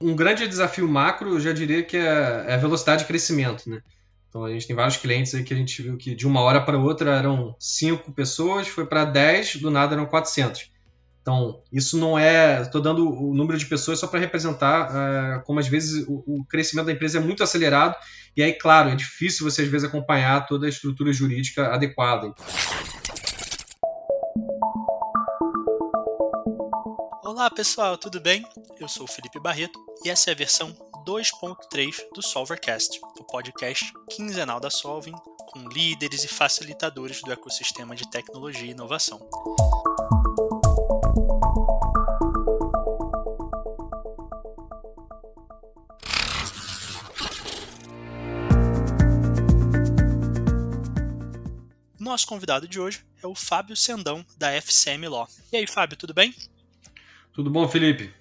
Um grande desafio macro, eu já diria que é a velocidade de crescimento, né? Então a gente tem vários clientes aí que a gente viu que de uma hora para outra eram 5 pessoas, foi para 10, do nada eram 400. Então, isso não é. Estou dando o número de pessoas só para representar como às vezes o crescimento da empresa é muito acelerado, e aí, claro, é difícil você às vezes acompanhar toda a estrutura jurídica adequada. Olá pessoal, tudo bem? Eu sou o Felipe Barreto e essa é a versão 2.3 do Solvercast, o podcast quinzenal da Solving, com líderes e facilitadores do ecossistema de tecnologia e inovação. Nosso convidado de hoje é o Fábio Sendão, da FCM Law. E aí, Fábio, tudo bem? Tudo bom, Felipe?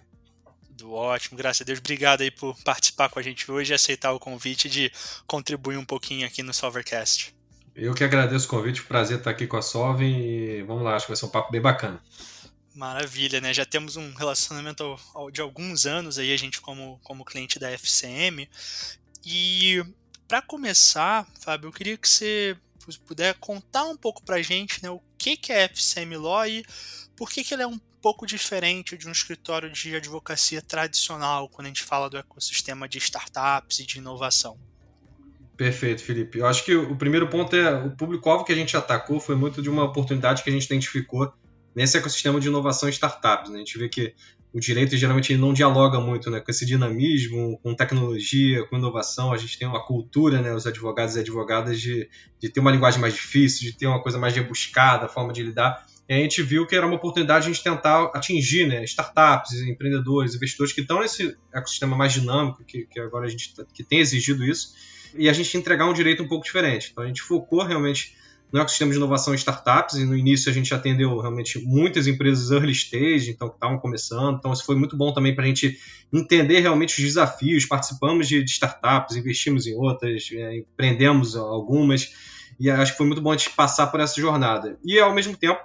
Tudo ótimo, graças a Deus. Obrigado aí por participar com a gente hoje e aceitar o convite de contribuir um pouquinho aqui no Solvercast. Eu que agradeço o convite, prazer estar aqui com a Solving e vamos lá, acho que vai ser um papo bem bacana. Maravilha, né? Já temos um relacionamento de alguns anos aí, a gente como cliente da FCM. E para começar, Fábio, eu queria que você puder contar um pouco para a gente, né, o que é a FCM Law e por que ele é um pouco diferente de um escritório de advocacia tradicional quando a gente fala do ecossistema de startups e de inovação. Perfeito, Felipe. Eu acho que o primeiro ponto é o público-alvo que a gente atacou foi muito de uma oportunidade que a gente identificou nesse ecossistema de inovação e startups, né? A gente vê que o direito geralmente ele não dialoga muito, né, com esse dinamismo, com tecnologia, com inovação. A gente tem uma cultura, né, os advogados e advogadas de ter uma linguagem mais difícil, de ter uma coisa mais rebuscada, a forma de lidar. E a gente viu que era uma oportunidade de a gente tentar atingir, né, startups, empreendedores, investidores que estão nesse ecossistema mais dinâmico, que agora a gente que tem exigido isso, e a gente entregar um direito um pouco diferente. Então a gente focou realmente no ecossistema de inovação e startups, e no início a gente atendeu realmente muitas empresas early stage, então que estavam começando, então isso foi muito bom também para a gente entender realmente os desafios, participamos de startups, investimos em outras, empreendemos algumas, e acho que foi muito bom a gente passar por essa jornada. E ao mesmo tempo,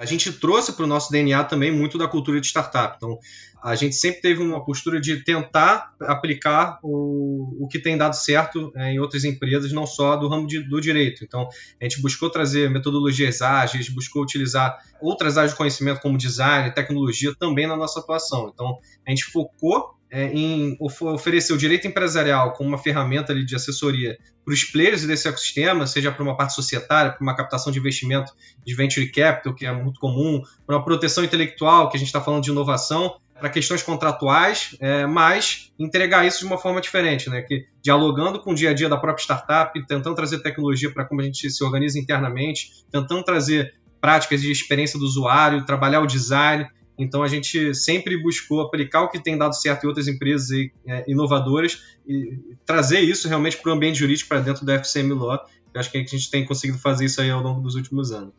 a gente trouxe para o nosso DNA também muito da cultura de startup. Então, a gente sempre teve uma postura de tentar aplicar o que tem dado certo em outras empresas, não só do ramo do direito. Então, a gente buscou trazer metodologias ágeis, buscou utilizar outras áreas de conhecimento como design, tecnologia também na nossa atuação. Então, a gente focou em oferecer o direito empresarial como uma ferramenta ali de assessoria para os players desse ecossistema, seja para uma parte societária, para uma captação de investimento de venture capital, que é muito comum, para uma proteção intelectual, que a gente está falando de inovação, para questões contratuais, mas entregar isso de uma forma diferente, né? Que, dialogando com o dia a dia da própria startup, tentando trazer tecnologia para como a gente se organiza internamente, tentando trazer práticas de experiência do usuário, trabalhar o design. Então, a gente sempre buscou aplicar o que tem dado certo em outras empresas inovadoras e trazer isso realmente para o ambiente jurídico, para dentro da FCM Law. Eu acho que a gente tem conseguido fazer isso aí ao longo dos últimos anos.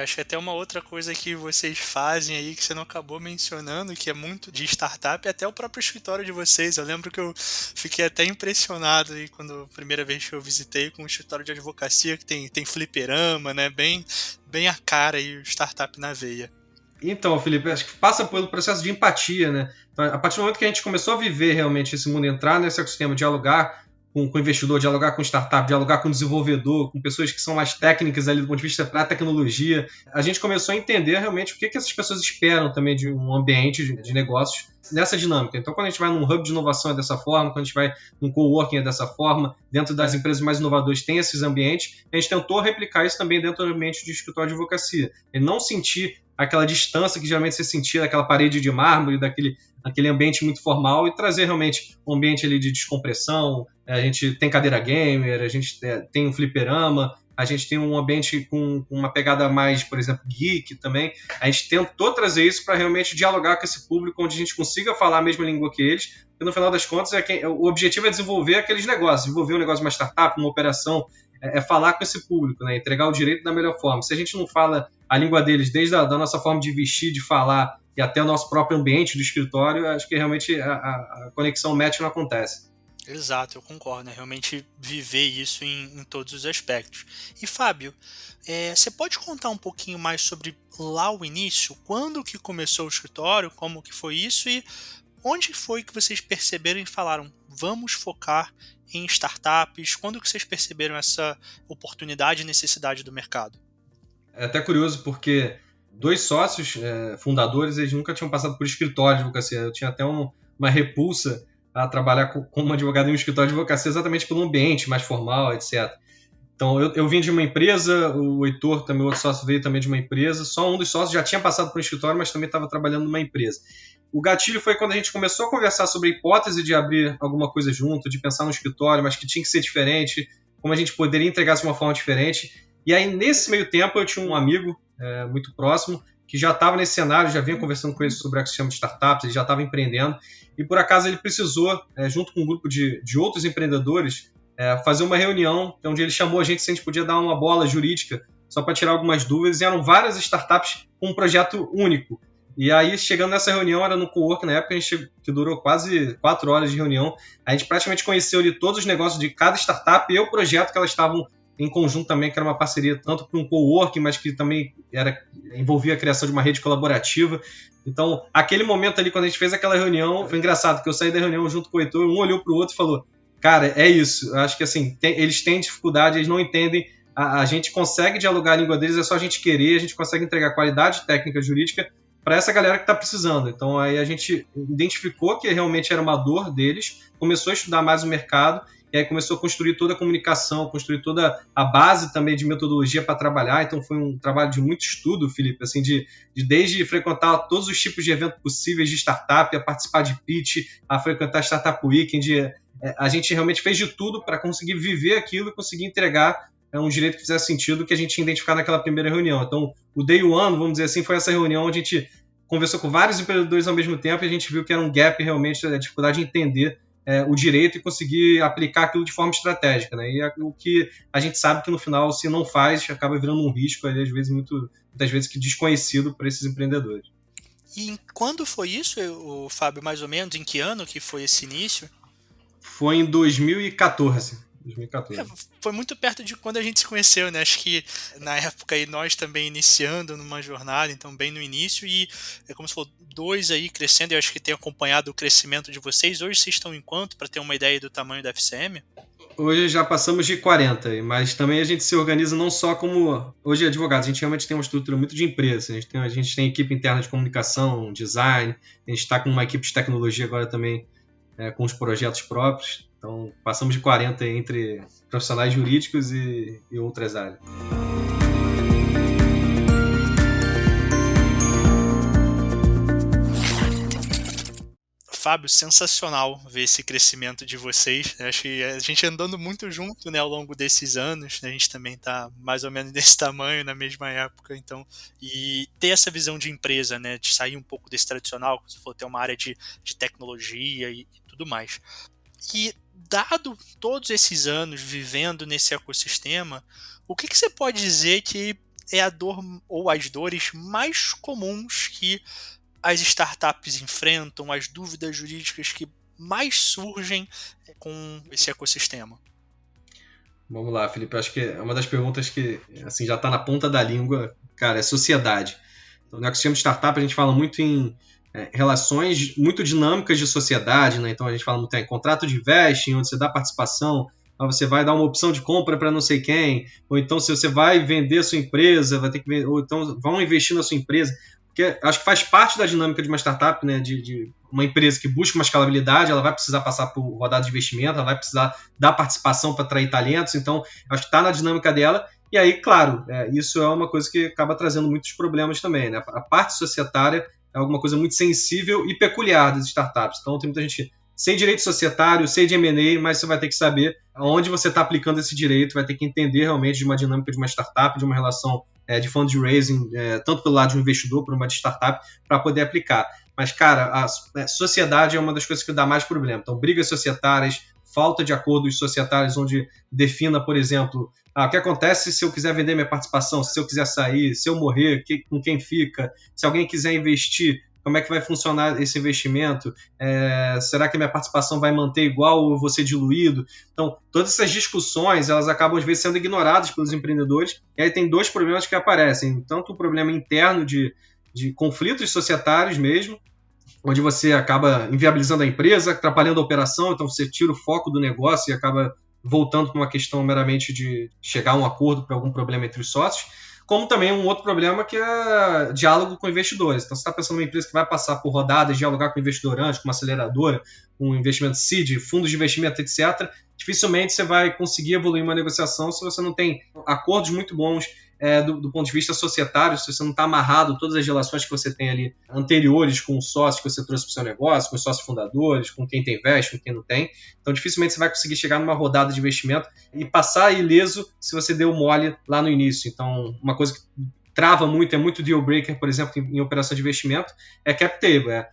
Acho que até uma outra coisa que vocês fazem aí que você não acabou mencionando, que é muito de startup, é até o próprio escritório de vocês. Eu lembro que eu fiquei até impressionado aí quando a primeira vez que eu visitei com um escritório de advocacia que tem fliperama, né? Bem a cara aí, o startup na veia. Então, Felipe, acho que passa pelo processo de empatia, né? Então, a partir do momento que a gente começou a viver realmente esse mundo, entrar nesse ecossistema, dialogar com o investidor, dialogar com startup, dialogar com o desenvolvedor, com pessoas que são mais técnicas ali do ponto de vista para a tecnologia, a gente começou a entender realmente o que essas pessoas esperam também de um ambiente de negócios nessa dinâmica. Então, quando a gente vai num hub de inovação é dessa forma, quando a gente vai num coworking é dessa forma, dentro das empresas mais inovadoras tem esses ambientes, a gente tentou replicar isso também dentro do ambiente de escritório de advocacia. E não sentir aquela distância que geralmente você sentia daquela parede de mármore, daquele ambiente muito formal, e trazer realmente um ambiente ali de descompressão. A gente tem cadeira gamer, a gente tem um fliperama, a gente tem um ambiente com uma pegada mais, por exemplo, geek também. A gente tentou trazer isso para realmente dialogar com esse público, onde a gente consiga falar a mesma língua que eles, porque no final das contas o objetivo é desenvolver aqueles negócios, desenvolver um negócio, uma startup, uma operação, falar com esse público, né? Entregar o direito da melhor forma. Se a gente não fala a língua deles, desde da nossa forma de vestir, de falar, e até o nosso próprio ambiente do escritório, acho que realmente a conexão match não acontece. Exato, eu concordo, né? Realmente viver isso em todos os aspectos. E Fábio, você pode contar um pouquinho mais sobre lá o início? Quando que começou o escritório? Como que foi isso? E onde foi que vocês perceberam e falaram, vamos focar em startups? Quando que vocês perceberam essa oportunidade e necessidade do mercado? É até curioso porque 2 sócios fundadores, eles nunca tinham passado por escritório de advocacia. Eu tinha até uma repulsa a trabalhar como advogado em um escritório de advocacia exatamente pelo ambiente mais formal, etc. Então, eu vim de uma empresa, o Heitor, também outro sócio, veio também de uma empresa. Só um dos sócios já tinha passado por um escritório, mas também estava trabalhando numa empresa. O gatilho foi quando a gente começou a conversar sobre a hipótese de abrir alguma coisa junto, de pensar no escritório, mas que tinha que ser diferente, como a gente poderia entregar isso de uma forma diferente. E aí, nesse meio tempo, eu tinha um amigo muito próximo que já estava nesse cenário, já vinha conversando com ele sobre o ecossistema de startups, ele já estava empreendendo, e por acaso ele precisou, junto com um grupo de outros empreendedores, fazer uma reunião, onde ele chamou a gente se a gente podia dar uma bola jurídica, só para tirar algumas dúvidas, e eram várias startups com um projeto único. E aí, chegando nessa reunião, era no cowork, na época, que durou quase 4 horas de reunião, a gente praticamente conheceu ali todos os negócios de cada startup e o projeto que elas estavam em conjunto também, que era uma parceria tanto para um coworking, mas que também envolvia a criação de uma rede colaborativa. Então, aquele momento ali, quando a gente fez aquela reunião, foi engraçado, porque eu saí da reunião junto com o Heitor, um olhou para o outro e falou, cara, é isso. Eu acho que assim, eles têm dificuldade, eles não entendem, a gente consegue dialogar a língua deles, é só a gente querer, a gente consegue entregar qualidade técnica jurídica para essa galera que está precisando. Então, aí a gente identificou que realmente era uma dor deles, começou a estudar mais o mercado, e aí começou a construir toda a comunicação, construir toda a base também de metodologia para trabalhar. Então foi um trabalho de muito estudo, Felipe, assim, de desde frequentar todos os tipos de eventos possíveis de startup, a participar de pitch, a frequentar Startup Weekend. A gente realmente fez de tudo para conseguir viver aquilo e conseguir entregar um direito que fizesse sentido que a gente tinha identificado naquela primeira reunião. Então o Day One, vamos dizer assim, foi essa reunião onde a gente conversou com vários empreendedores ao mesmo tempo e a gente viu que era um gap realmente, a dificuldade de entender o direito e conseguir aplicar aquilo de forma estratégica, né? E o que a gente sabe que no final, se não faz, acaba virando um risco, às vezes muitas vezes que desconhecido para esses empreendedores. E quando foi isso, Fábio, mais ou menos? Em que ano que foi esse início? Foi em 2014. Foi muito perto de quando a gente se conheceu, né? Acho que na época aí nós também iniciando numa jornada, então bem no início, e como você falou, 2 aí crescendo, eu acho que tem acompanhado o crescimento de vocês. Hoje vocês estão em quanto, para ter uma ideia do tamanho da FCM? Hoje já passamos de 40, mas também a gente se organiza não só como hoje advogados, a gente realmente tem uma estrutura muito de empresa, a gente tem equipe interna de comunicação, design, a gente está com uma equipe de tecnologia agora também com os projetos próprios. Então, passamos de 40 entre profissionais jurídicos e outras áreas. Fábio, sensacional ver esse crescimento de vocês. Acho que a gente andando muito junto, né, ao longo desses anos, né, a gente também está mais ou menos desse tamanho, na mesma época, então, e ter essa visão de empresa, né, de sair um pouco desse tradicional, como você falou, ter uma área de tecnologia e tudo mais. E dado todos esses anos vivendo nesse ecossistema, o que você pode dizer que é a dor ou as dores mais comuns que as startups enfrentam, as dúvidas jurídicas que mais surgem com esse ecossistema? Vamos lá, Felipe, acho que é uma das perguntas que assim, já está na ponta da língua, cara, é sociedade. Então, no ecossistema de startup a gente fala muito em relações muito dinâmicas de sociedade, né? Então a gente fala muito em contrato de vesting, onde você dá participação, você vai dar uma opção de compra para não sei quem, ou então se você vai vender a sua empresa, vai ter que ou então vão investir na sua empresa, porque acho que faz parte da dinâmica de uma startup, né? De uma empresa que busca uma escalabilidade, ela vai precisar passar por rodada de investimento, ela vai precisar dar participação para atrair talentos, então acho que está na dinâmica dela. E aí, claro, isso é uma coisa que acaba trazendo muitos problemas também, né? A parte societária é alguma coisa muito sensível e peculiar das startups. Então, tem muita gente sem direito societário, sem de M&A, mas você vai ter que saber onde você está aplicando esse direito, vai ter que entender realmente de uma dinâmica de uma startup, de uma relação de fundraising, tanto pelo lado de um investidor, por uma de startup, para poder aplicar. Mas, cara, a sociedade é uma das coisas que dá mais problema. Então, brigas societárias, falta de acordos societários onde defina, por exemplo, o que acontece se eu quiser vender minha participação, se eu quiser sair, se eu morrer, com quem fica, se alguém quiser investir, como é que vai funcionar esse investimento, será que a minha participação vai manter igual ou vou ser diluído? Então, todas essas discussões, elas acabam às vezes sendo ignoradas pelos empreendedores, e aí tem 2 problemas que aparecem, tanto o problema interno de conflitos societários mesmo, onde você acaba inviabilizando a empresa, atrapalhando a operação, então você tira o foco do negócio e acaba voltando para uma questão meramente de chegar a um acordo para algum problema entre os sócios, como também um outro problema que é diálogo com investidores. Então, você está pensando numa empresa que vai passar por rodadas, dialogar com investidor antes, com uma aceleradora, um investimento seed, fundos de investimento, etc., dificilmente você vai conseguir evoluir uma negociação se você não tem acordos muito bons do ponto de vista societário, se você não está amarrado todas as relações que você tem ali anteriores com os sócios que você trouxe para o seu negócio, com os sócios fundadores, com quem tem investe, com quem não tem. Então, dificilmente você vai conseguir chegar numa rodada de investimento e passar ileso se você deu mole lá no início. Então, uma coisa que trava muito, é muito deal breaker, por exemplo, em operação de investimento, é cap table.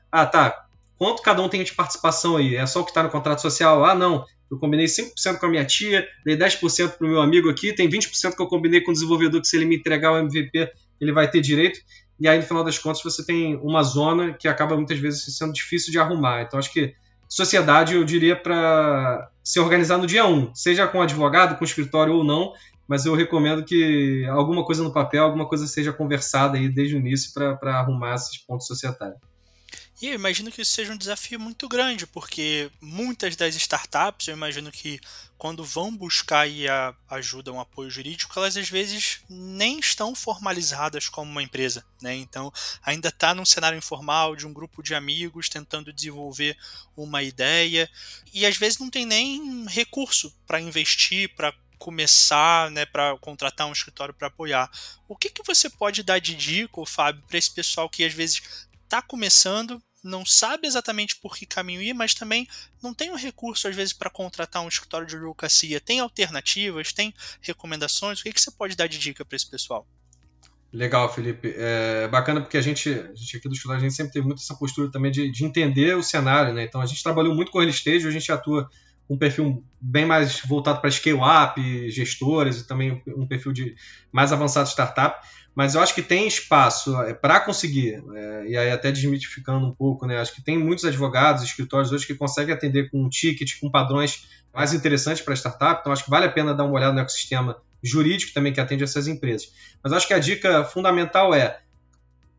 Quanto cada um tem de participação aí? É só o que está no contrato social? Ah, não, eu combinei 5% com a minha tia, dei 10% para o meu amigo aqui, tem 20% que eu combinei com o desenvolvedor que se ele me entregar o MVP, ele vai ter direito. E aí, no final das contas, você tem uma zona que acaba muitas vezes sendo difícil de arrumar. Então, acho que sociedade, eu diria, para se organizar no dia 1, seja com advogado, com escritório ou não, mas eu recomendo que alguma coisa no papel, alguma coisa seja conversada aí desde o início para arrumar esses pontos societários. E eu imagino que isso seja um desafio muito grande, porque muitas das startups, eu imagino que quando vão buscar aí a ajuda, um apoio jurídico, elas às vezes nem estão formalizadas como uma empresa, né? Então ainda está num cenário informal de um grupo de amigos tentando desenvolver uma ideia e às vezes não tem nem recurso para investir, para começar, né, para contratar um escritório para apoiar. O que que você pode dar de dica, Fábio, para esse pessoal que às vezes está começando, não sabe exatamente por que caminho ir, mas também não tem um recurso, às vezes, para contratar um escritório de advocacia? Tem alternativas? Tem recomendações? O que você pode dar de dica para esse pessoal? Legal, Felipe. É bacana porque a gente aqui do escritório, a gente sempre teve muito essa postura também de entender o cenário, né? Então, a gente trabalhou muito com early stage, a gente atua com um perfil bem mais voltado para scale-up, gestores, e também um perfil de mais avançado de startup. Mas eu acho que tem espaço para conseguir, e aí até desmitificando um pouco, né? Acho que tem muitos advogados, escritórios hoje que conseguem atender com um ticket, com padrões mais interessantes para startup. Então, acho que vale a pena dar uma olhada no ecossistema jurídico também que atende essas empresas. Mas acho que a dica fundamental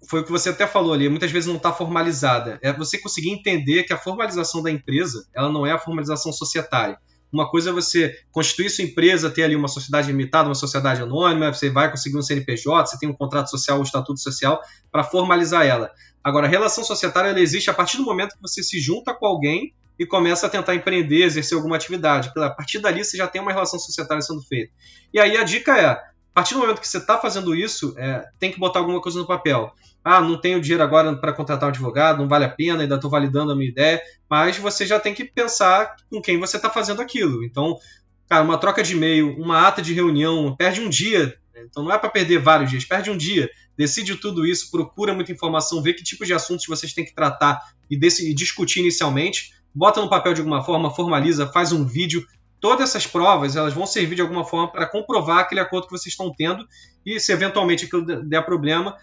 foi o que você até falou ali, muitas vezes não está formalizada. É você conseguir entender que a formalização da empresa, ela não é a formalização societária. Uma coisa é você constituir sua empresa, ter ali uma sociedade limitada, uma sociedade anônima, você vai conseguir um CNPJ, você tem um contrato social, um estatuto social para formalizar ela. Agora, a relação societária ela existe a partir do momento que você se junta com alguém e começa a tentar empreender, exercer alguma atividade. A partir dali você já tem uma relação societária sendo feita. E aí a dica a partir do momento que você está fazendo isso, tem que botar alguma coisa no papel. Ah, não tenho dinheiro agora para contratar um advogado, não vale a pena, ainda estou validando a minha ideia, mas você já tem que pensar com quem você está fazendo aquilo. Então, cara, uma troca de e-mail, uma ata de reunião, perde um dia. Então não é para perder vários dias, perde um dia. Decide tudo isso, procura muita informação, vê que tipo de assuntos vocês têm que tratar e discutir inicialmente, bota no papel de alguma forma, formaliza, faz um vídeo. Todas essas provas elas vão servir de alguma forma para comprovar aquele acordo que vocês estão tendo e se eventualmente aquilo der problema,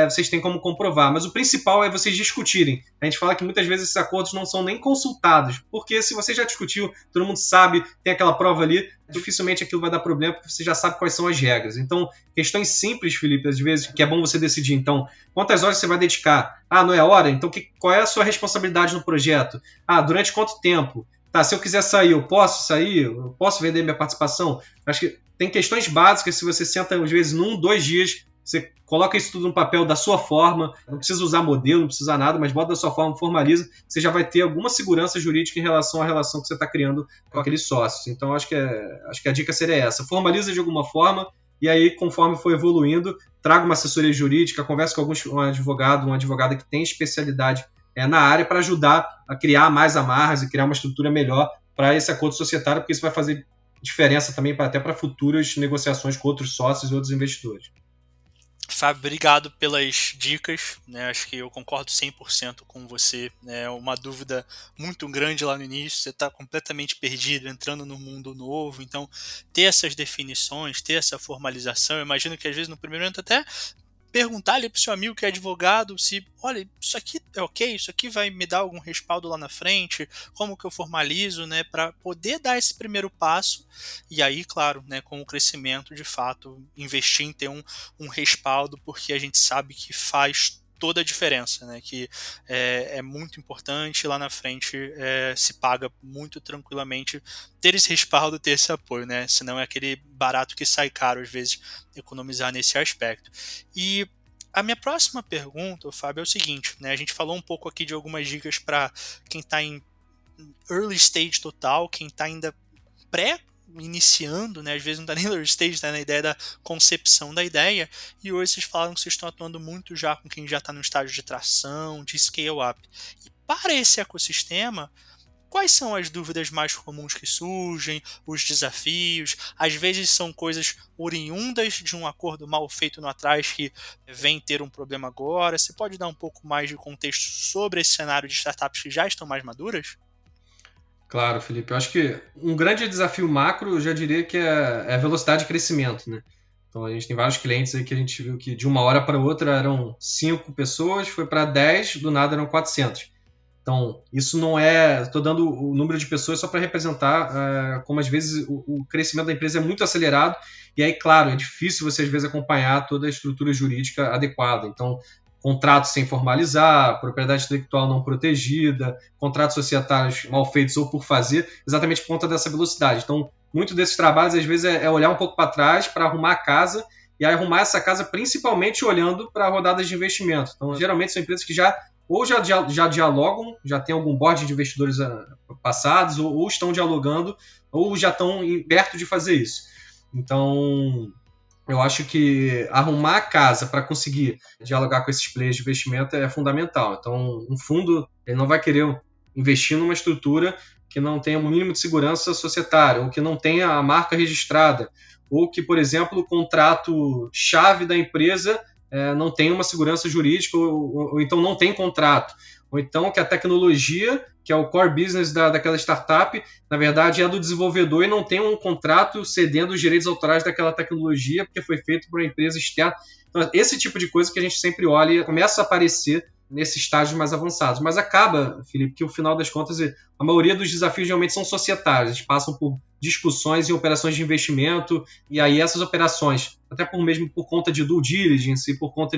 vocês têm como comprovar. Mas o principal é vocês discutirem. A gente fala que muitas vezes esses acordos não são nem consultados, porque se você já discutiu, todo mundo sabe, tem aquela prova ali, dificilmente aquilo vai dar problema, porque você já sabe quais são as regras. Então, questões simples, Felipe, às vezes, que é bom você decidir. Então, quantas horas você vai dedicar? Ah, não é hora? Então, qual é a sua responsabilidade no projeto? Ah, durante quanto tempo? Tá, se eu quiser sair, eu posso sair? Eu posso vender minha participação? Acho que tem questões básicas, se você senta, às vezes, 2 dias, você coloca isso tudo no papel da sua forma, não precisa usar modelo, não precisa nada, mas bota da sua forma, formaliza, você já vai ter alguma segurança jurídica em relação à relação que você está criando com aqueles sócios. Então, acho que a dica seria essa. Formaliza de alguma forma, e aí, conforme for evoluindo, traga uma assessoria jurídica, converse com um advogado, uma advogada que tem especialidade na área para ajudar a criar mais amarras e criar uma estrutura melhor para esse acordo societário, porque isso vai fazer diferença também até para futuras negociações com outros sócios e outros investidores. Fábio, obrigado pelas dicas, né? Acho que eu concordo 100% com você. É uma dúvida muito grande lá no início, você está completamente perdido, entrando no mundo novo, então ter essas definições, ter essa formalização, eu imagino que às vezes no primeiro momento até perguntar ali para o seu amigo que é advogado se, olha, isso aqui é ok, isso aqui vai me dar algum respaldo lá na frente, como que eu formalizo, né, para poder dar esse primeiro passo e aí, claro, né, com o crescimento, de fato, investir em ter um respaldo, porque a gente sabe que faz toda a diferença, né? Que é muito importante, lá na frente se paga muito tranquilamente ter esse respaldo, ter esse apoio, né? Senão é aquele barato que sai caro, às vezes, economizar nesse aspecto. E a minha próxima pergunta, Fábio, é o seguinte, né? A gente falou um pouco aqui de algumas dicas para quem está em early stage total, quem está ainda iniciando, né? Às vezes não está nem no early stage, está na ideia da concepção da ideia, e hoje vocês falaram que vocês estão atuando muito já com quem já está no estágio de tração, de scale-up. E para esse ecossistema, quais são as dúvidas mais comuns que surgem, os desafios? Às vezes são coisas oriundas de um acordo mal feito no atrás que vem ter um problema agora. Você pode dar um pouco mais de contexto sobre esse cenário de startups que já estão mais maduras? Claro, Felipe. Eu acho que um grande desafio macro, eu já diria que é a velocidade de crescimento, né? Então, a gente tem vários clientes aí que a gente viu que de uma hora para outra eram 5 pessoas, foi para 10, do nada eram 400. Então, isso não é... Estou dando o número de pessoas só para representar como, às vezes, o crescimento da empresa é muito acelerado. E aí, claro, é difícil você, às vezes, acompanhar toda a estrutura jurídica adequada. Então, contratos sem formalizar, propriedade intelectual não protegida, contratos societários mal feitos ou por fazer, exatamente por conta dessa velocidade. Então, muito desses trabalhos, às vezes, é olhar um pouco para trás para arrumar a casa, e aí arrumar essa casa principalmente olhando para rodadas de investimento. Então, geralmente são empresas que já dialogam, já tem algum board de investidores passados, ou estão dialogando, ou já estão perto de fazer isso. Então, eu acho que arrumar a casa para conseguir dialogar com esses players de investimento é fundamental. Então, um fundo ele não vai querer investir numa estrutura que não tenha o mínimo de segurança societária, ou que não tenha a marca registrada, ou que, por exemplo, o contrato-chave da empresa não tem uma segurança jurídica, ou então não tem contrato. Ou então que a tecnologia, que é o core business daquela startup, na verdade é do desenvolvedor e não tem um contrato cedendo os direitos autorais daquela tecnologia, porque foi feito por uma empresa externa. Então, esse tipo de coisa que a gente sempre olha e começa a aparecer nesses estágios mais avançados. Mas acaba, Felipe, que no final das contas a maioria dos desafios realmente são societários, eles passam por discussões em operações de investimento, e aí essas operações, até mesmo por conta de due diligence e por conta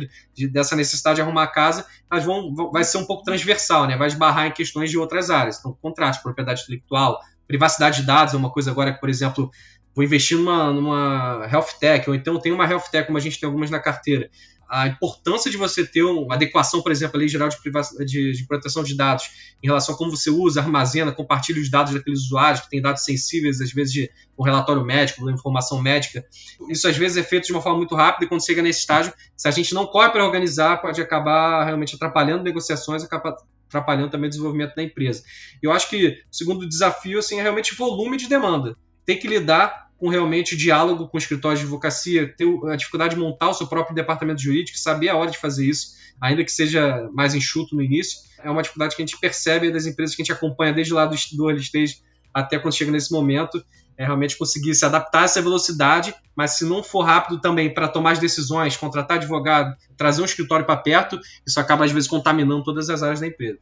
dessa necessidade de arrumar a casa, elas vai ser um pouco transversal, né? Vai esbarrar em questões de outras áreas. Então, contratos, propriedade intelectual, privacidade de dados é uma coisa agora que, por exemplo, vou investir numa health tech, ou então tem uma health tech, como a gente tem algumas na carteira. A importância de você ter uma adequação, por exemplo, à Lei Geral de Proteção de Dados em relação a como você usa, armazena, compartilha os dados daqueles usuários que têm dados sensíveis, às vezes de um relatório médico, de informação médica. Isso às vezes é feito de uma forma muito rápida e quando chega nesse estágio, se a gente não corre para organizar, pode acabar realmente atrapalhando negociações, acaba atrapalhando também o desenvolvimento da empresa. Eu acho que o segundo desafio assim, é realmente volume de demanda. Tem que lidar com realmente diálogo com escritórios de advocacia, ter a dificuldade de montar o seu próprio departamento jurídico, saber a hora de fazer isso, ainda que seja mais enxuto no início, é uma dificuldade que a gente percebe das empresas que a gente acompanha desde lá do early stage até quando chega nesse momento, é realmente conseguir se adaptar a essa velocidade, mas se não for rápido também para tomar as decisões, contratar advogado, trazer um escritório para perto, isso acaba às vezes contaminando todas as áreas da empresa.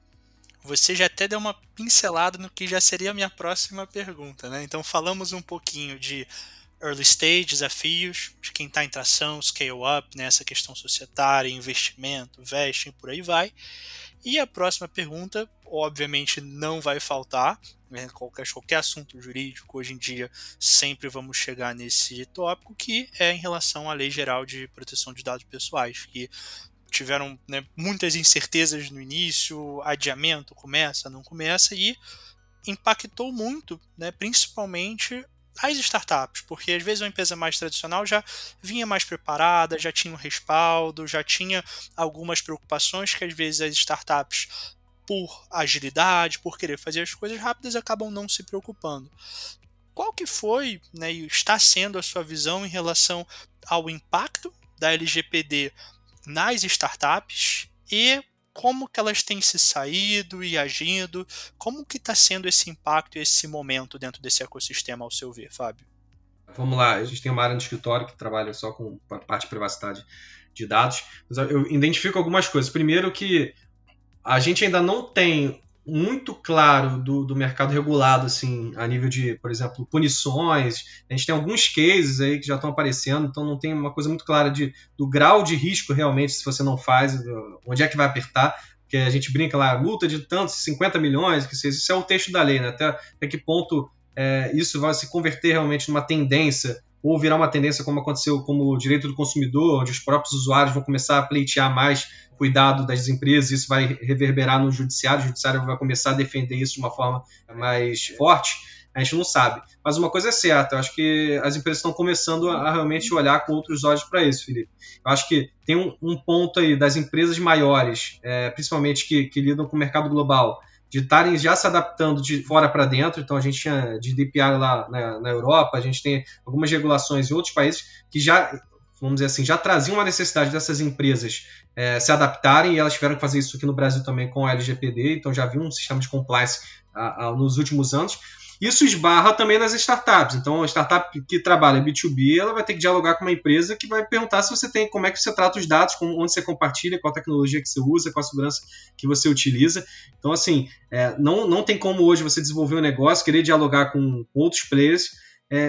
Você já até deu uma pincelada no que já seria a minha próxima pergunta, né? Então falamos um pouquinho de early stage, desafios, de quem está em tração, scale up, né? Essa questão societária, investimento, vesting, por aí vai. E a próxima pergunta, obviamente, não vai faltar, né? Qualquer assunto jurídico, hoje em dia, sempre vamos chegar nesse tópico, que é em relação à Lei Geral de Proteção de Dados Pessoais, que tiveram, né, muitas incertezas no início, adiamento, começa, não começa, e impactou muito, né, principalmente as startups, porque às vezes uma empresa mais tradicional já vinha mais preparada, já tinha um respaldo, já tinha algumas preocupações que às vezes as startups, por agilidade, por querer fazer as coisas rápidas, acabam não se preocupando. Qual que foi, né, e está sendo a sua visão em relação ao impacto da LGPD nas startups e como que elas têm se saído e agindo, como que está sendo esse impacto e esse momento dentro desse ecossistema, ao seu ver, Fábio? Vamos lá, a gente tem uma área no escritório que trabalha só com a parte de privacidade de dados. Eu identifico algumas coisas. Primeiro que a gente ainda não tem muito claro do mercado regulado, assim, a nível de, por exemplo, punições. A gente tem alguns cases aí que já estão aparecendo, então não tem uma coisa muito clara do grau de risco realmente, se você não faz, onde é que vai apertar. Porque a gente brinca lá, multa de tantos, 50 milhões, que seja, isso é o texto da lei, né? Até que ponto isso vai se converter realmente numa tendência, ou virar uma tendência como aconteceu como o direito do consumidor, onde os próprios usuários vão começar a pleitear mais cuidado das empresas, isso vai reverberar no judiciário, o judiciário vai começar a defender isso de uma forma mais forte, a gente não sabe. Mas uma coisa é certa, eu acho que as empresas estão começando a realmente olhar com outros olhos para isso, Felipe. Eu acho que tem um ponto aí das empresas maiores, principalmente que lidam com o mercado global, de estarem já se adaptando de fora para dentro. Então a gente tinha GDPR lá na Europa, a gente tem algumas regulações em outros países que já, vamos dizer assim, já traziam uma necessidade dessas empresas se adaptarem, e elas tiveram que fazer isso aqui no Brasil também com a LGPD, então já havia um sistema de compliance nos últimos anos. Isso esbarra também nas startups. Então, a startup que trabalha B2B, ela vai ter que dialogar com uma empresa que vai perguntar se você tem, como é que você trata os dados, onde você compartilha, qual tecnologia que você usa, qual a segurança que você utiliza. Então, assim, não tem como hoje você desenvolver um negócio, querer dialogar com outros players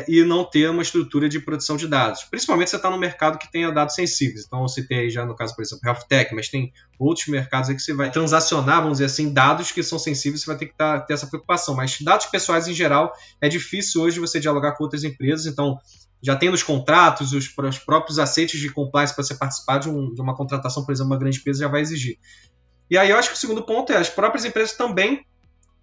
e não ter uma estrutura de produção de dados. Principalmente se você está no mercado que tenha dados sensíveis. Então, você tem aí já, no caso, por exemplo, Health Tech, mas tem outros mercados aí que você vai transacionar, vamos dizer assim, dados que são sensíveis, você vai ter que ter essa preocupação. Mas dados pessoais, em geral, é difícil hoje você dialogar com outras empresas. Então, já tem nos contratos, os próprios aceites de compliance para você participar de uma contratação, por exemplo, uma grande empresa já vai exigir. E aí eu acho que o segundo ponto as próprias empresas também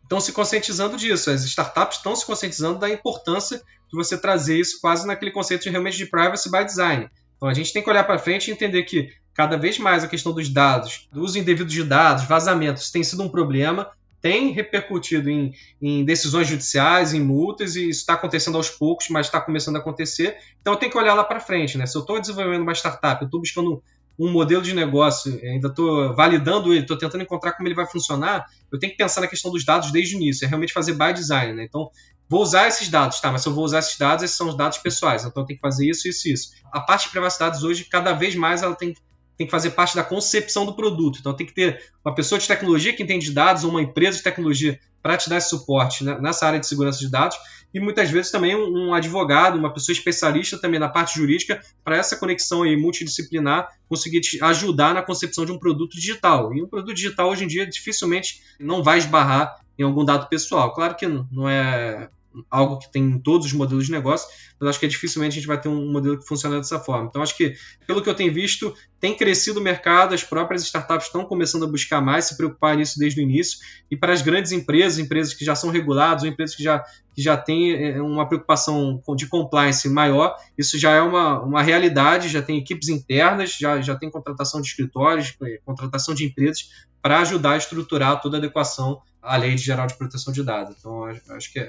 estão se conscientizando disso. As startups estão se conscientizando da importância de você trazer isso quase naquele conceito realmente de privacy by design. Então a gente tem que olhar para frente e entender que cada vez mais a questão dos dados, do uso indevido de dados, vazamentos, tem sido um problema, tem repercutido em decisões judiciais, em multas, e isso está acontecendo aos poucos, mas está começando a acontecer. Então eu tenho que olhar lá para frente, né? Se eu estou desenvolvendo uma startup, eu estou buscando um modelo de negócio, ainda estou validando ele, estou tentando encontrar como ele vai funcionar, eu tenho que pensar na questão dos dados desde o início, é realmente fazer by design, né? Então, vou usar esses dados, tá, mas se eu vou usar esses dados, esses são os dados pessoais, então eu tenho que fazer isso, isso e isso. A parte de privacidade hoje, cada vez mais, ela tem que fazer parte da concepção do produto, então tem que ter uma pessoa de tecnologia que entende de dados, ou uma empresa de tecnologia para te dar esse suporte, né, nessa área de segurança de dados, e muitas vezes também um advogado, uma pessoa especialista também na parte jurídica, para essa conexão aí multidisciplinar conseguir te ajudar na concepção de um produto digital. E um produto digital hoje em dia dificilmente não vai esbarrar em algum dado pessoal. Claro que não é algo que tem em todos os modelos de negócio, mas acho que dificilmente a gente vai ter um modelo que funcione dessa forma. Então acho que, pelo que eu tenho visto, tem crescido o mercado, as próprias startups estão começando a buscar mais, se preocupar nisso desde o início, e para as grandes empresas que já são reguladas, ou empresas que já têm uma preocupação de compliance maior, isso já é uma realidade, já tem equipes internas, já tem contratação de escritórios, contratação de empresas para ajudar a estruturar toda a adequação à Lei Geral de Proteção de Dados. Então, acho que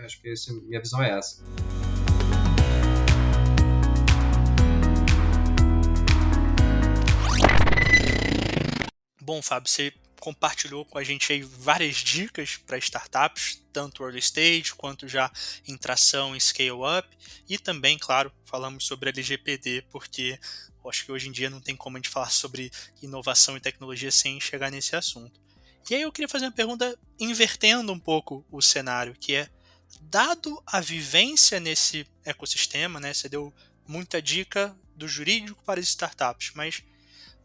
minha visão é essa. Bom, Fábio, você compartilhou com a gente aí várias dicas para startups, tanto early stage quanto já em tração e scale up, e também, claro, falamos sobre a LGPD, porque eu acho que hoje em dia não tem como a gente falar sobre inovação e tecnologia sem chegar nesse assunto. E aí eu queria fazer uma pergunta invertendo um pouco o cenário, que é, dado a vivência nesse ecossistema, né, você deu muita dica do jurídico para as startups, mas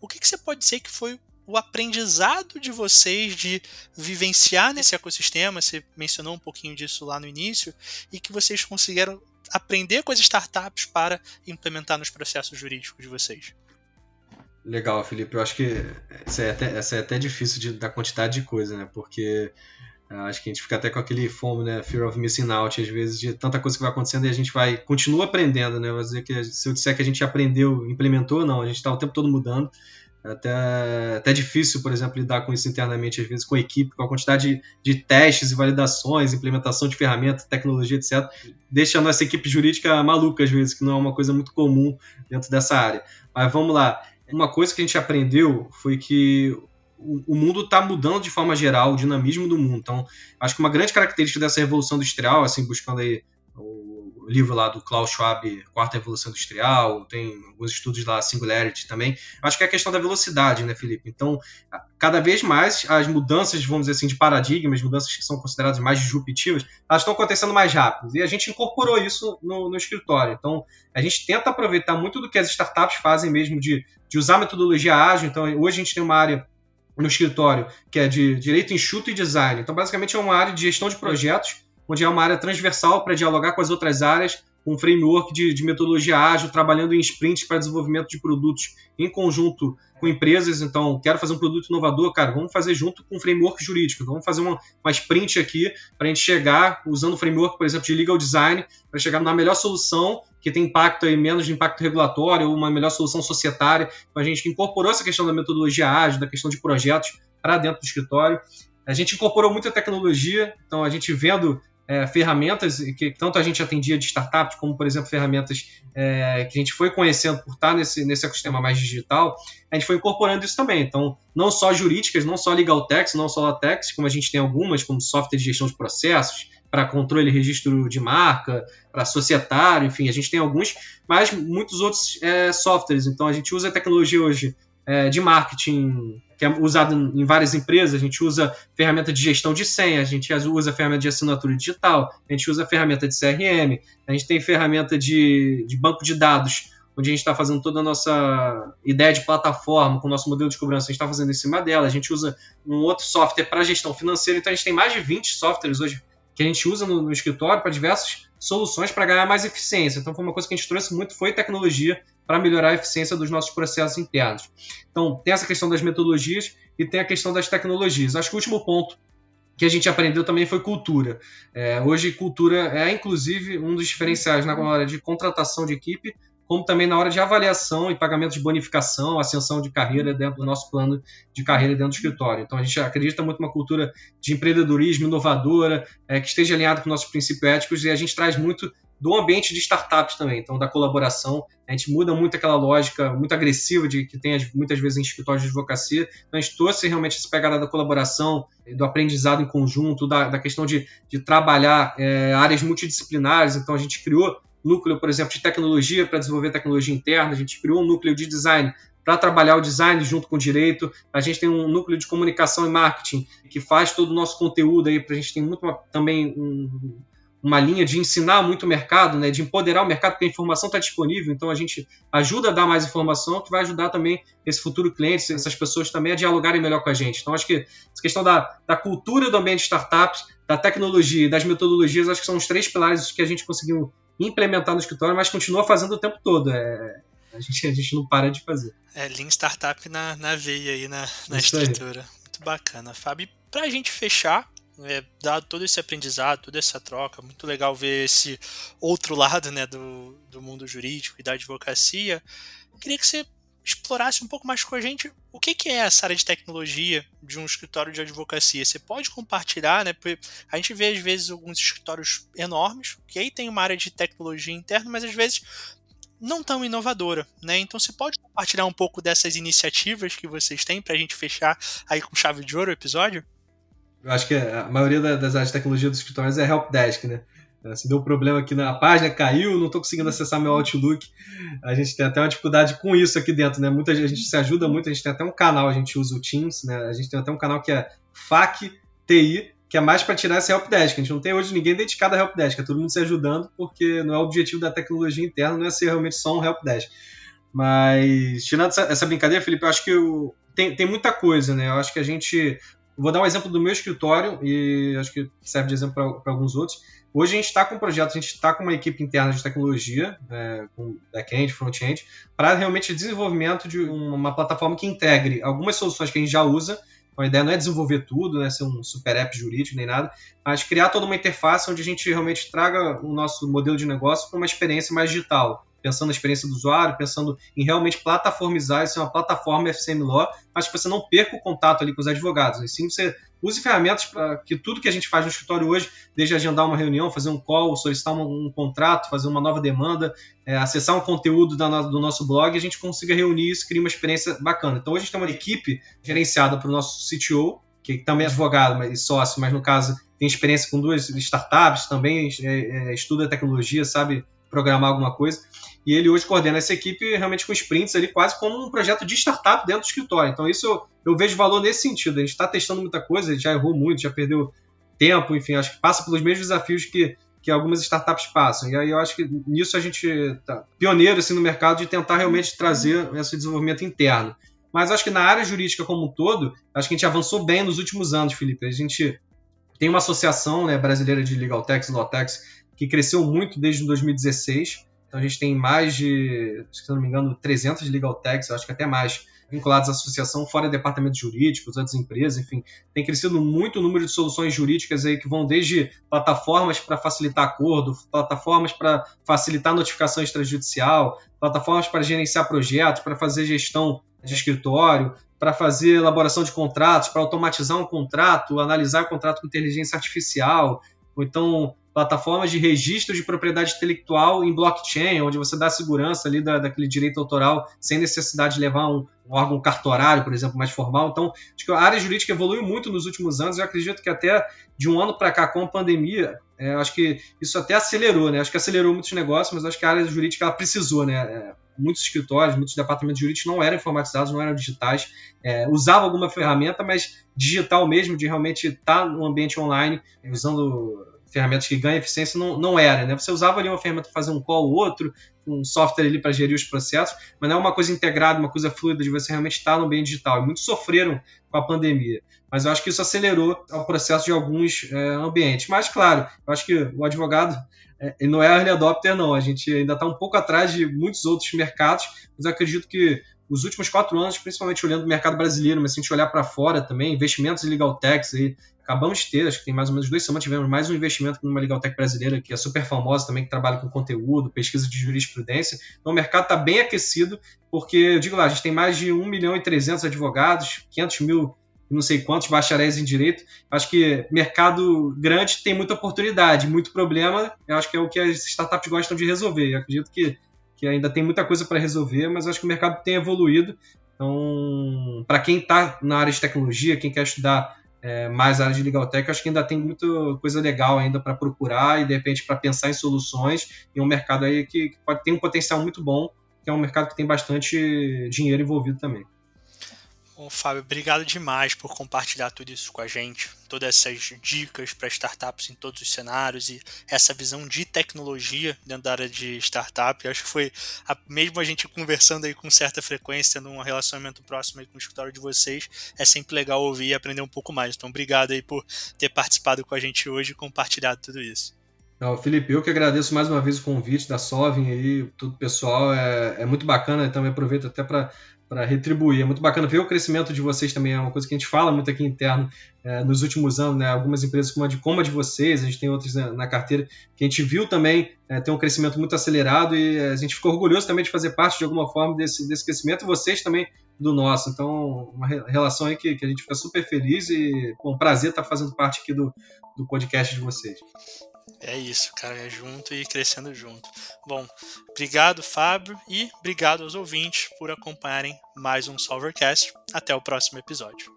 o que você pode dizer que foi o aprendizado de vocês de vivenciar nesse ecossistema? Você mencionou um pouquinho disso lá no início, e que vocês conseguiram aprender com as startups para implementar nos processos jurídicos de vocês. Legal, Felipe. Eu acho que essa é até difícil da quantidade de coisa, né? Porque acho que a gente fica até com aquele FOMO, né? Fear of missing out, às vezes, de tanta coisa que vai acontecendo, e a gente continua aprendendo, né? Eu vou dizer que se eu disser que a gente aprendeu, implementou, não, a gente está o tempo todo mudando. Até difícil, por exemplo, lidar com isso internamente, às vezes, com a equipe, com a quantidade de testes e validações, implementação de ferramentas, tecnologia, etc. Deixa a nossa equipe jurídica maluca, às vezes, que não é uma coisa muito comum dentro dessa área. Mas vamos lá. Uma coisa que a gente aprendeu foi que o mundo está mudando de forma geral, o dinamismo do mundo. Então, acho que uma grande característica dessa revolução industrial, assim, buscando aí o livro lá do Klaus Schwab, Quarta Revolução Industrial, tem alguns estudos lá, Singularity também. Acho que é a questão da velocidade, né, Felipe? Então, cada vez mais as mudanças, vamos dizer assim, de paradigmas, mudanças que são consideradas mais disruptivas, elas estão acontecendo mais rápido. E a gente incorporou isso no escritório. Então, a gente tenta aproveitar muito do que as startups fazem mesmo de usar metodologia ágil. Então, hoje a gente tem uma área no escritório que é de direito enxuto e design. Então, basicamente, é uma área de gestão de projetos, onde é uma área transversal para dialogar com as outras áreas, um framework de metodologia ágil, trabalhando em sprints para desenvolvimento de produtos em conjunto com empresas. Então, quero fazer um produto inovador, cara, vamos fazer junto com um framework jurídico. Então, vamos fazer uma sprint aqui para a gente chegar, usando o framework, por exemplo, de legal design, para chegar na melhor solução que tem impacto aí, menos de impacto regulatório, ou uma melhor solução societária. Então, a gente incorporou essa questão da metodologia ágil, da questão de projetos para dentro do escritório. A gente incorporou muita tecnologia, então a gente vendo ferramentas que tanto a gente atendia de startups, como, por exemplo, ferramentas que a gente foi conhecendo por estar nesse ecossistema mais digital, a gente foi incorporando isso também. Então, não só jurídicas, não só legal techs, não só latex, como a gente tem algumas, como software de gestão de processos, para controle e registro de marca, para societário, enfim, a gente tem alguns, mas muitos outros softwares. Então, a gente usa a tecnologia hoje de marketing, que é usado em várias empresas. A gente usa ferramenta de gestão de senha, a gente usa ferramenta de assinatura digital, a gente usa ferramenta de CRM, a gente tem ferramenta de banco de dados, onde a gente está fazendo toda a nossa ideia de plataforma, com o nosso modelo de cobrança, a gente está fazendo em cima dela. A gente usa um outro software para gestão financeira. Então, a gente tem mais de 20 softwares hoje que a gente usa no escritório para diversas soluções para ganhar mais eficiência. Então, foi uma coisa que a gente trouxe muito, foi tecnologia para melhorar a eficiência dos nossos processos internos. Então, tem essa questão das metodologias e tem a questão das tecnologias. Acho que o último ponto que a gente aprendeu também foi cultura. Hoje, cultura é, inclusive, um dos diferenciais na hora de contratação de equipe, como também na hora de avaliação e pagamento de bonificação, ascensão de carreira dentro do nosso plano de carreira dentro do escritório. Então, a gente acredita muito numa cultura de empreendedorismo inovadora, que esteja alinhada com nossos princípios éticos, e a gente traz muito do ambiente de startups também, então da colaboração. A gente muda muito aquela lógica muito agressiva que tem muitas vezes em escritórios de advocacia. Então, a gente trouxe realmente essa pegada da colaboração, do aprendizado em conjunto, da questão de trabalhar áreas multidisciplinares. Então, a gente criou núcleo, por exemplo, de tecnologia para desenvolver tecnologia interna, a gente criou um núcleo de design para trabalhar o design junto com o direito, a gente tem um núcleo de comunicação e marketing que faz todo o nosso conteúdo aí, a gente tem muito também uma linha de ensinar muito o mercado, né, de empoderar o mercado, porque a informação está disponível, então a gente ajuda a dar mais informação, que vai ajudar também esse futuro cliente, essas pessoas também a dialogarem melhor com a gente. Então, acho que essa questão da cultura do ambiente de startups, da tecnologia e das metodologias, acho que são os 3 pilares que a gente conseguiu implementar no escritório, mas continua fazendo o tempo todo. A gente não para de fazer. Lean Startup na veia aí, na estrutura. Aí. Muito bacana, Fábio. Para a gente fechar, dado todo esse aprendizado, toda essa troca, muito legal ver esse outro lado, né, do mundo jurídico e da advocacia. Eu queria que você explorasse um pouco mais com a gente o que é essa área de tecnologia de um escritório de advocacia. Você pode compartilhar, né? Porque a gente vê às vezes alguns escritórios enormes, que aí tem uma área de tecnologia interna, mas às vezes não tão inovadora, né? Então você pode compartilhar um pouco dessas iniciativas que vocês têm para a gente fechar aí com chave de ouro o episódio? Eu acho que a maioria das áreas de tecnologia dos escritórios é helpdesk, né? Se deu um problema aqui na página, caiu, não estou conseguindo acessar meu Outlook. A gente tem até uma dificuldade com isso aqui dentro, né? A gente se ajuda muito, a gente tem até um canal, a gente usa o Teams, né? A gente tem até um canal que é FAQ TI, que é mais para tirar esse helpdesk. A gente não tem hoje ninguém dedicado a helpdesk, é todo mundo se ajudando, porque não é o objetivo da tecnologia interna, não é ser realmente só um helpdesk. Mas, tirando essa brincadeira, Felipe, eu acho que tem muita coisa, né? Eu acho que a gente... Vou dar um exemplo do meu escritório, e acho que serve de exemplo para alguns outros. Hoje a gente está com um projeto, a gente está com uma equipe interna de tecnologia, com back-end, front-end, para realmente desenvolvimento de uma plataforma que integre algumas soluções que a gente já usa. A ideia não é desenvolver tudo, né, ser um super app jurídico nem nada, mas criar toda uma interface onde a gente realmente traga o nosso modelo de negócio para uma experiência mais digital, pensando na experiência do usuário, pensando em realmente plataformizar, isso é uma plataforma FCM Law, mas que você não perca o contato ali com os advogados, e sim você use ferramentas para que tudo que a gente faz no escritório hoje, desde agendar uma reunião, fazer um call, solicitar um contrato, fazer uma nova demanda, acessar um conteúdo do nosso blog, a gente consiga reunir isso, criar uma experiência bacana. Então hoje a gente tem uma equipe gerenciada para o nosso CTO, que também é advogado e sócio, mas no caso tem experiência com 2 startups, também estuda tecnologia, sabe programar alguma coisa. E ele hoje coordena essa equipe realmente com sprints ali, quase como um projeto de startup dentro do escritório. Então isso eu vejo valor nesse sentido. A gente está testando muita coisa, ele já errou muito, já perdeu tempo, enfim, acho que passa pelos mesmos desafios que algumas startups passam. E aí eu acho que nisso a gente tá pioneiro assim, no mercado de tentar realmente trazer esse desenvolvimento interno. Mas acho que na área jurídica como um todo, acho que a gente avançou bem nos últimos anos, Felipe. A gente tem uma associação, né, brasileira de Legal Techs e Law Techs que cresceu muito desde 2016. Então a gente tem mais de, se não me engano, 300 Legal Techs, acho que até mais, vinculados à associação, fora departamentos jurídicos, outras empresas, enfim. Tem crescido muito o número de soluções jurídicas aí que vão desde plataformas para facilitar acordo, plataformas para facilitar notificação extrajudicial, plataformas para gerenciar projetos, para fazer gestão de escritório, para fazer elaboração de contratos, para automatizar um contrato, analisar o contrato com inteligência artificial, ou então plataformas de registro de propriedade intelectual em blockchain, onde você dá segurança ali daquele direito autoral sem necessidade de levar um órgão cartorário, por exemplo, mais formal. Então, acho que a área jurídica evoluiu muito nos últimos anos. Eu acredito que até de um ano para cá, com a pandemia, acho que isso até acelerou, né? Acho que acelerou muitos negócios, mas acho que a área jurídica ela precisou, né? Muitos escritórios, muitos departamentos jurídicos não eram informatizados, não eram digitais, usavam alguma ferramenta, mas digital mesmo, de realmente estar no ambiente online, usando ferramentas que ganham eficiência, não era, né? Você usava ali uma ferramenta para fazer um call ou outro, um software ali para gerir os processos, mas não é uma coisa integrada, uma coisa fluida de você realmente estar no ambiente digital. E muitos sofreram com a pandemia, mas eu acho que isso acelerou o processo de alguns ambientes. Mas, claro, eu acho que o advogado ele não é early adopter, não. A gente ainda está um pouco atrás de muitos outros mercados, mas eu acredito que os últimos 4 anos, principalmente olhando o mercado brasileiro, mas se a gente olhar para fora também, investimentos em legal techs, aí, acabamos de ter, acho que tem mais ou menos 2 semanas, tivemos mais um investimento numa legal tech brasileira, que é super famosa também, que trabalha com conteúdo, pesquisa de jurisprudência. Então o mercado está bem aquecido, porque, eu digo lá, a gente tem mais de 1.300.000 advogados, 500 mil não sei quantos bacharéis em direito. Acho que mercado grande tem muita oportunidade, muito problema. Eu acho que é o que as startups gostam de resolver. Eu acredito que ainda tem muita coisa para resolver, mas acho que o mercado tem evoluído. Então, para quem está na área de tecnologia, quem quer estudar mais a área de legal tech, acho que ainda tem muita coisa legal ainda para procurar e, de repente, para pensar em soluções. E um mercado aí que pode ter um potencial muito bom, que é um mercado que tem bastante dinheiro envolvido também. Bom, Fábio, obrigado demais por compartilhar tudo isso com a gente, todas essas dicas para startups em todos os cenários e essa visão de tecnologia dentro da área de startup. Eu acho que foi, mesmo a gente conversando aí com certa frequência, tendo um relacionamento próximo aí com o escritório de vocês, é sempre legal ouvir e aprender um pouco mais. Então, obrigado aí por ter participado com a gente hoje e compartilhado tudo isso. Não, Felipe, eu que agradeço mais uma vez o convite da Solving aí, tudo pessoal, é muito bacana, também aproveito até para retribuir, é muito bacana ver o crescimento de vocês também, é uma coisa que a gente fala muito aqui interno nos últimos anos, né? Algumas empresas como a de vocês, a gente tem outras na carteira, que a gente viu também ter um crescimento muito acelerado e a gente ficou orgulhoso também de fazer parte de alguma forma desse crescimento e vocês também do nosso, então uma relação aí que a gente fica super feliz e com um prazer estar fazendo parte aqui do podcast de vocês. É isso, cara, é junto e crescendo junto. Bom, obrigado, Fábio, e obrigado aos ouvintes por acompanharem mais um Solvercast. Até o próximo episódio.